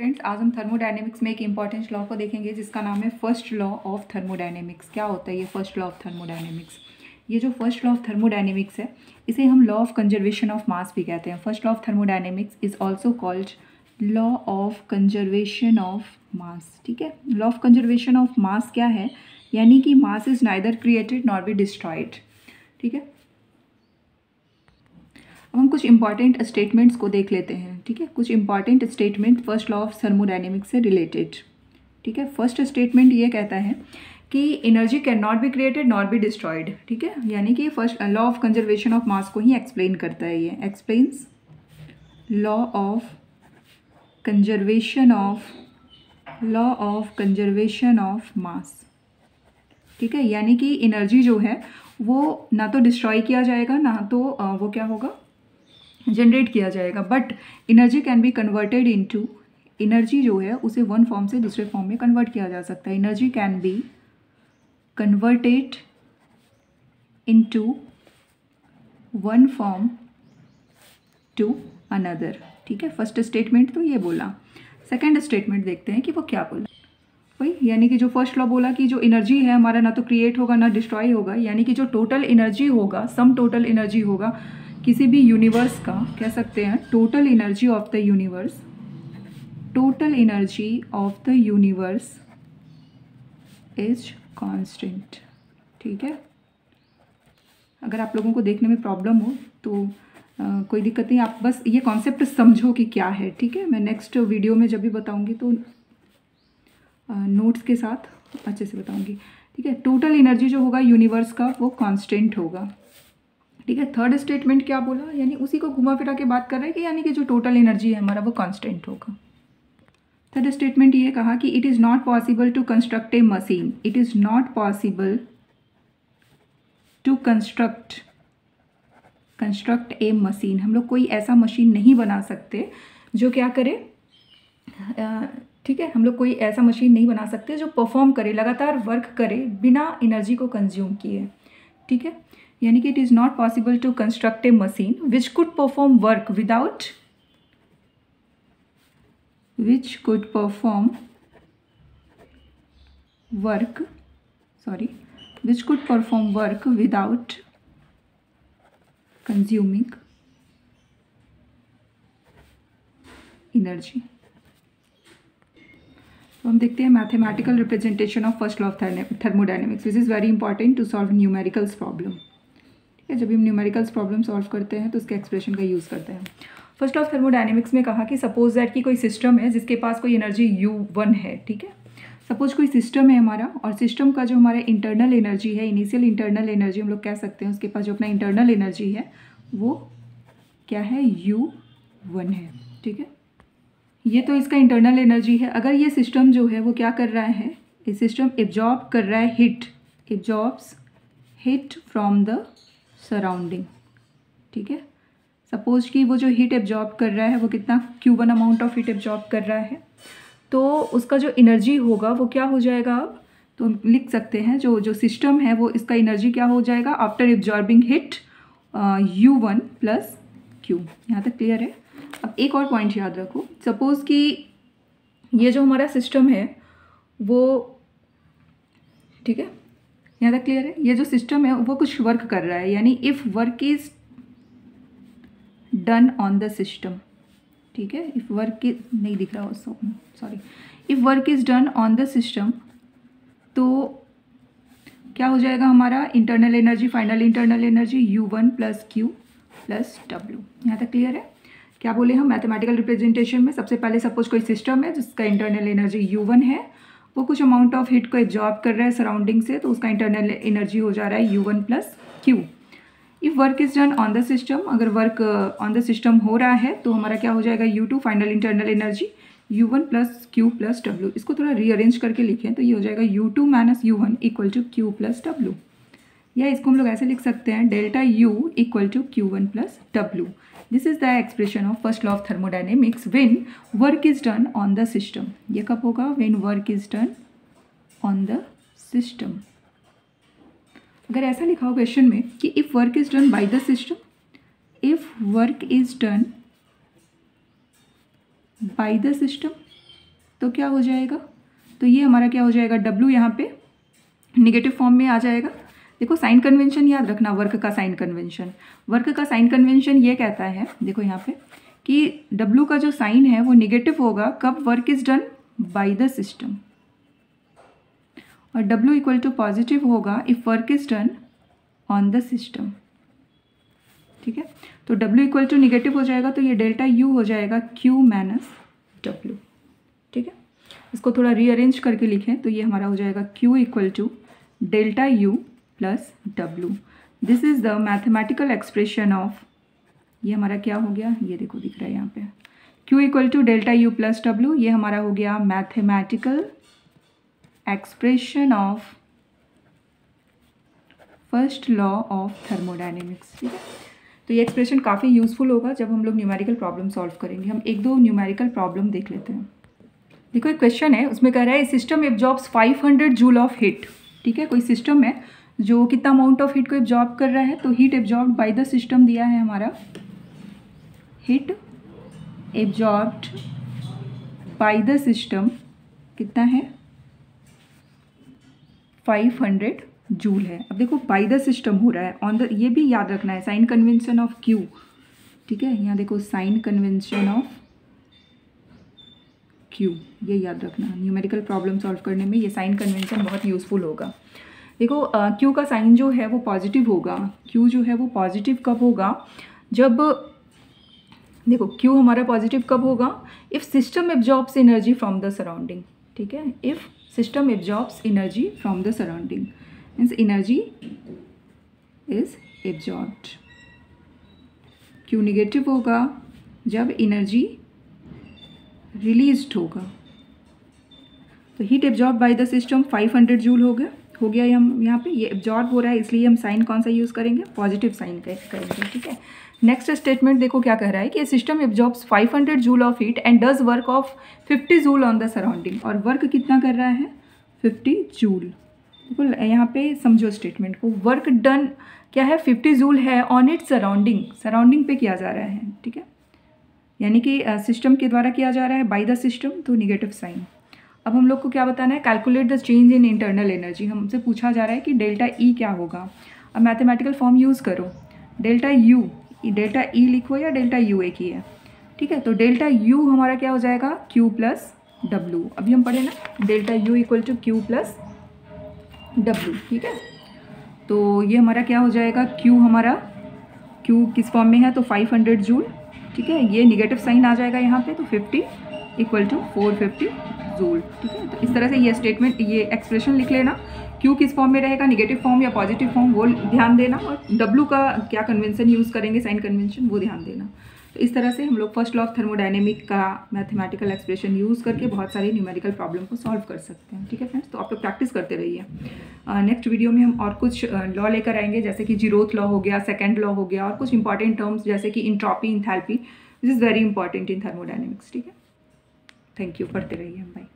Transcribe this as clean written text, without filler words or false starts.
Friends, आज हम thermodynamics में एक इंपॉर्टेंट लॉ को देखेंगे जिसका नाम है फर्स्ट लॉ ऑफ थर्मोडायनेमिक्स। क्या होता है ये फर्स्ट लॉ ऑफ थर्मोडायनेमिक्स? ये जो फर्स्ट लॉ ऑफ थर्मोडायनेमिक्स है इसे हम law of conservation of mass भी कहते हैं। First law of thermodynamics is also called law of conservation of mass. ठीक है, law of conservation of mass क्या है? यानी कि mass is neither created nor be destroyed. ठीक है, अब हम कुछ इंपॉर्टेंट स्टेटमेंट्स को देख लेते हैं। ठीक है, कुछ important statement first law of thermodynamics से रिलेटेड। ठीक है, फर्स्ट स्टेटमेंट ये कहता है कि energy can not be created not be destroyed. ठीक है, यानी कि first law of conservation of mass को ही एक्सप्लेन करता है। ये explains law of conservation of mass. ठीक है, यानी कि एनर्जी जो है वो ना तो डिस्ट्रॉय किया जाएगा ना तो वो क्या होगा, जनरेट किया जाएगा, but energy can be converted into, energy जो है उसे वन फॉर्म से दूसरे फॉर्म में कन्वर्ट किया जा सकता है। Energy can be converted into one form to another. ठीक है, फर्स्ट स्टेटमेंट तो ये बोला। सेकंड स्टेटमेंट देखते हैं कि वो क्या बोला। वही, यानी कि जो फर्स्ट लॉ बोला कि जो एनर्जी है हमारा ना तो क्रिएट होगा ना डिस्ट्रॉय होगा, यानी कि जो टोटल एनर्जी होगा, सम टोटल एनर्जी होगा किसी भी यूनिवर्स का, कह सकते हैं total energy of the universe, total energy of the universe is constant. ठीक है, अगर आप लोगों को देखने में प्रॉब्लम हो तो कोई दिक्कत नहीं, आप बस ये कॉन्सेप्ट समझो कि क्या है। ठीक है, मैं नेक्स्ट वीडियो में जब भी बताऊंगी तो नोट्स के साथ अच्छे से बताऊंगी। ठीक है, टोटल एनर्जी जो होगा यूनिवर्स का वो कांस्टेंट होगा। ठीक है, थर्ड स्टेटमेंट क्या बोला, यानी उसी को घुमा फिरा के बात कर रहे हैं कि यानी कि जो टोटल एनर्जी है हमारा वो कांस्टेंट होगा। थर्ड स्टेटमेंट ये कहा कि it is not possible to construct a machine, it is not possible to construct a machine. हम लोग कोई ऐसा मशीन नहीं बना सकते जो क्या करे, ठीक है, हम लोग कोई ऐसा मशीन नहीं बना सकते जो परफॉर्म करे, लगातार वर्क करे बिना एनर्जी को कंज्यूम किए। ठीक है, यानी कि it is not possible to construct a machine which could perform work without, which could perform work without consuming energy. तो हम देखते हैं mathematical representation of first law of thermodynamics which is very important to solve numericals problem. ठीक है, जब हम numericals problem solve करते हैं तो उसके एक्सप्रेशन का यूज़ करते हैं। फर्स्ट लॉ ऑफ थर्मोडायनेमिक्स में कहा कि सपोज दैट कि कोई सिस्टम है जिसके पास कोई एनर्जी U1 है। ठीक है, सपोज कोई सिस्टम है हमारा, और सिस्टम का जो हमारा इंटरनल एनर्जी है, इनिशियल इंटरनल एनर्जी हम लोग कह सकते हैं, उसके पास जो अपना इंटरनल एनर्जी है वो क्या है, U1 है। ठीक है, ये तो इसका इंटरनल एनर्जी है। अगर ये सिस्टम जो है वो क्या कर रहा है, ये सिस्टम एब्जॉर्ब कर रहा है heat, absorbs heat from the surrounding. ठीक है, सपोज कि वो जो हीट एब्जॉर्ब कर रहा है वो कितना Q1 amount of heat absorb कर रहा है, तो उसका जो एनर्जी होगा वो क्या हो जाएगा। अब तो हम लिख सकते हैं जो सिस्टम है वो इसका एनर्जी क्या हो जाएगा, after absorbing heat U1 plus Q। यहाँ तक क्लियर है? अब एक और पॉइंट याद रखो, सपोज कि ये जो हमारा सिस्टम है वो, ठीक है, यहाँ तक क्लियर है, ये जो सिस्टम है वो कुछ वर्क कर रहा है, यानी if work is done on the system. ठीक है, इफ़ वर्क इज, नहीं दिख रहा sorry, if work is done on the system तो क्या हो जाएगा हमारा internal energy, final internal energy U1 plus Q plus W। यहाँ तक क्लियर है? क्या बोले हम मैथमेटिकल रिप्रेजेंटेशन में, सबसे पहले सपोज कोई सिस्टम है जिसका इंटरनल एनर्जी U1 है, वो कुछ अमाउंट ऑफ हीट को एब्जॉर्ब कर रहा है सराउंडिंग से, तो उसका इंटरनल एनर्जी हो जा रहा है U1 plus Q। If work is done on the system, अगर वर्क ऑन द सिस्टम हो रहा है तो हमारा क्या हो जाएगा, U2 final internal energy U1 plus Q plus W। इसको थोड़ा रीअरेंज करके लिखें तो ये हो जाएगा U2 minus U1 equal to Q plus W, या इसको हम लोग ऐसे लिख सकते हैं delta U equal to Q1 plus W। This is the expression of first law of thermodynamics when work is done on the system. ये कब होगा, when work is done on the system. अगर ऐसा लिखा हो क्वेश्चन में कि if work is done by the system, if work is done by the system, तो क्या हो जाएगा, तो ये हमारा क्या हो जाएगा, W यहाँ पे निगेटिव फॉर्म में आ जाएगा। देखो साइन कन्वेंशन याद रखना, वर्क का साइन कन्वेंशन, वर्क का साइन कन्वेंशन ये कहता है, देखो यहाँ पे कि W का जो साइन है वो निगेटिव होगा कब, work is done by the system, और W इक्वल टू पॉजिटिव होगा if work is done on the system. ठीक है, तो W इक्वल टू निगेटिव हो जाएगा, तो ये डेल्टा U हो जाएगा Q माइनस W। ठीक है, इसको थोड़ा रीअरेंज करके लिखें तो ये हमारा हो जाएगा Q equal to delta U plus W। This is the mathematical expression of, ये हमारा क्या हो गया, ये देखो दिख रहा है यहाँ पे, Q equal to delta U plus W, ये हमारा हो गया mathematical expression of first law of thermodynamics. ठीक है, तो ये एक्सप्रेशन काफ़ी यूज़फुल होगा जब हम लोग न्यूमेरिकल प्रॉब्लम सॉल्व करेंगे। हम एक दो न्यूमेरिकल प्रॉब्लम देख लेते हैं। देखो एक क्वेश्चन है, उसमें कह रहा है system absorbs 500 joule of heat. ठीक है, कोई सिस्टम है जो कितना अमाउंट ऑफ हीट को एब्जॉर्ब कर रहा है, तो heat absorbed bye the system दिया है हमारा, heat absorbed bye the system कितना है, 500 जूल है। अब देखो बाय द सिस्टम हो रहा है, ऑन द, ये भी याद रखना है, साइन कन्वेंशन ऑफ Q। ठीक है, यहाँ देखो साइन कन्वेंशन ऑफ Q, ये याद रखना, न्यूमेरिकल प्रॉब्लम सॉल्व करने में ये साइन कन्वेंशन बहुत यूज़फुल होगा। देखो Q का साइन जो है वो पॉजिटिव होगा, Q जो है वो पॉजिटिव कब होगा, जब देखो Q हमारा पॉजिटिव कब होगा, if system absorbs energy from the surrounding. ठीक है, if system absorbs energy from the surrounding means energy is absorbed. Q negative होगा जब एनर्जी रिलीज्ड होगा। तो heat absorb by the system 500 joule हो गया हम यहाँ पे, ये एब्जॉर्ब हो रहा है इसलिए हम साइन कौन सा यूज़ करेंगे, पॉजिटिव साइन करेंगे। ठीक है, नेक्स्ट स्टेटमेंट देखो क्या कह रहा है कि system absorbs 500 joule of heat and does work of 50 joule on the surrounding, और वर्क कितना कर रहा है, 50 जूल। देखो यहाँ पे समझो स्टेटमेंट को, वर्क डन क्या है, 50 जूल है ऑन इट्स सराउंडिंग, सराउंडिंग पे किया जा रहा है। ठीक है, यानी कि सिस्टम के द्वारा किया जा रहा है, बाय द सिस्टम, तो निगेटिव साइन। अब हम लोग को क्या बताना है, calculate the change in internal energy. हमसे पूछा जा रहा है कि डेल्टा E क्या होगा। अब मैथमेटिकल फॉर्म यूज़ करो, डेल्टा E लिखो या डेल्टा U एक ही है। ठीक है, तो डेल्टा U हमारा क्या हो जाएगा, Q प्लस W। अभी हम पढ़े ना, delta U equal to Q plus W। ठीक है, तो ये हमारा क्या हो जाएगा, Q किस फॉर्म में है, तो 500 जूल। ठीक है, ये निगेटिव साइन आ जाएगा यहाँ पे, तो 50 इक्वल टू 450 जूल। ठीक है, तो इस तरह से ये स्टेटमेंट, ये एक्सप्रेशन लिख लेना। Q किस फॉर्म में रहेगा, निगेटिव फॉर्म या पॉजिटिव फॉर्म, वो ध्यान देना, और W का क्या कन्वेंशन यूज़ करेंगे, साइन कन्वेंशन, वो ध्यान देना। तो इस तरह से हम लोग फर्स्ट लॉ ऑफ थर्मोडायनेमिक का मैथमेटिकल एक्सप्रेशन यूज़ करके बहुत सारी न्यूमेरिकल प्रॉब्लम को सॉल्व कर सकते हैं। ठीक है फ्रेंड्स, तो आप लोग प्रैक्टिस करते रहिए। नेक्स्ट वीडियो में हम और कुछ लॉ लेकर आएंगे, जैसे कि जीरोथ लॉ हो गया, सेकेंड लॉ हो गया, और कुछ इंपॉर्टेंट टर्म्स जैसे कि entropy, enthalpy, this is very important in thermodynamics. ठीक है, थैंक यू, पढ़ते रहिए, बाय।